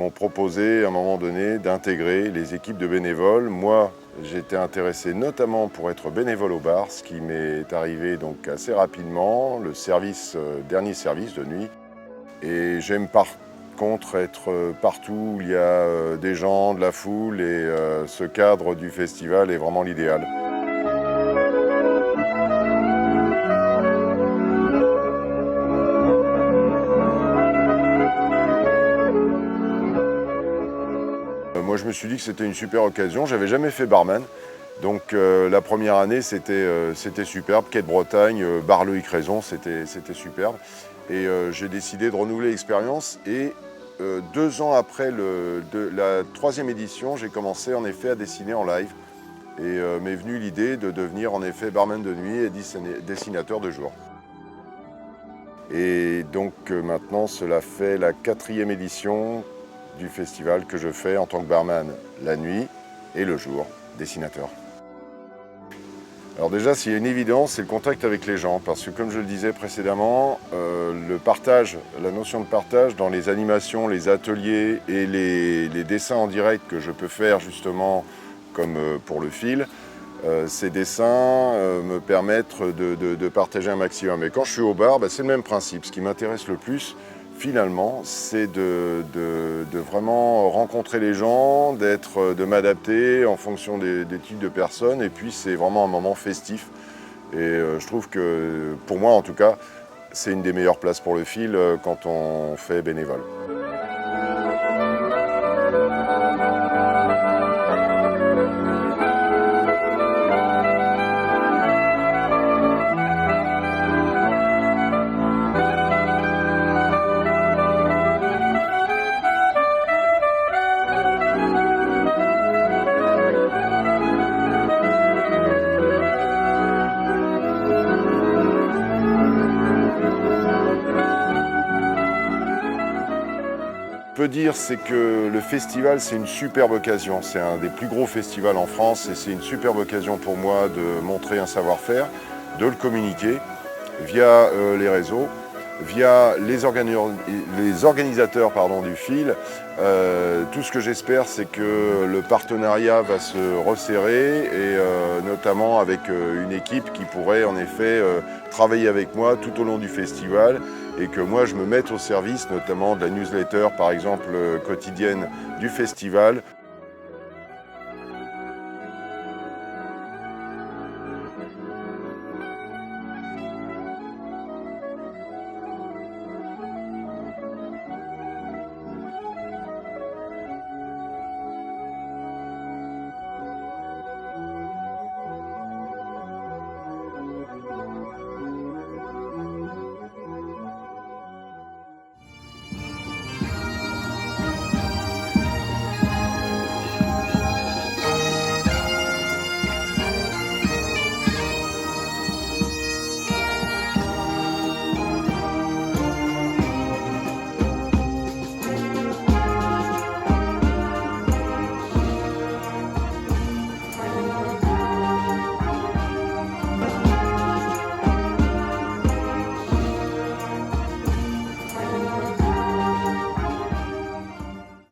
m'ont proposé à un moment donné d'intégrer les équipes de bénévoles. Moi, j'étais intéressé notamment pour être bénévole au bar, ce qui m'est arrivé donc assez rapidement, le dernier service de nuit. Et j'aime par contre être partout où il y a des gens, de la foule, et ce cadre du festival est vraiment l'idéal. Moi, je me suis dit que c'était une super occasion. J'avais jamais fait barman. Donc la première année, c'était superbe. Quai de Bretagne, bar Loïc Raison, c'était superbe. Et j'ai décidé de renouveler l'expérience. Et 2 ans après la 3e édition, j'ai commencé en effet à dessiner en live. Et m'est venue l'idée de devenir en effet barman de nuit et dessinateur de jour. Et donc maintenant, cela fait la 4e édition du festival que je fais en tant que barman la nuit et le jour, dessinateur. Alors déjà, s'il y a une évidence, c'est le contact avec les gens, parce que comme je le disais précédemment, le partage, la notion de partage dans les animations, les ateliers et les dessins en direct que je peux faire justement comme pour le fil, ces dessins me permettent de partager un maximum. Et quand je suis au bar, c'est le même principe. Ce qui m'intéresse le plus, finalement, c'est de vraiment rencontrer les gens, de m'adapter en fonction des types de personnes. Et puis, c'est vraiment un moment festif. Et je trouve que, pour moi en tout cas, c'est une des meilleures places pour le fil quand on fait bénévole. Ce que je peux dire, c'est que le festival, c'est une superbe occasion. C'est un des plus gros festivals en France et c'est une superbe occasion pour moi de montrer un savoir-faire, de le communiquer via les réseaux, via les organisateurs du fil. Tout ce que j'espère, c'est que le partenariat va se resserrer et notamment avec une équipe qui pourrait en effet travailler avec moi tout au long du festival et que moi je me mette au service notamment de la newsletter par exemple quotidienne du festival.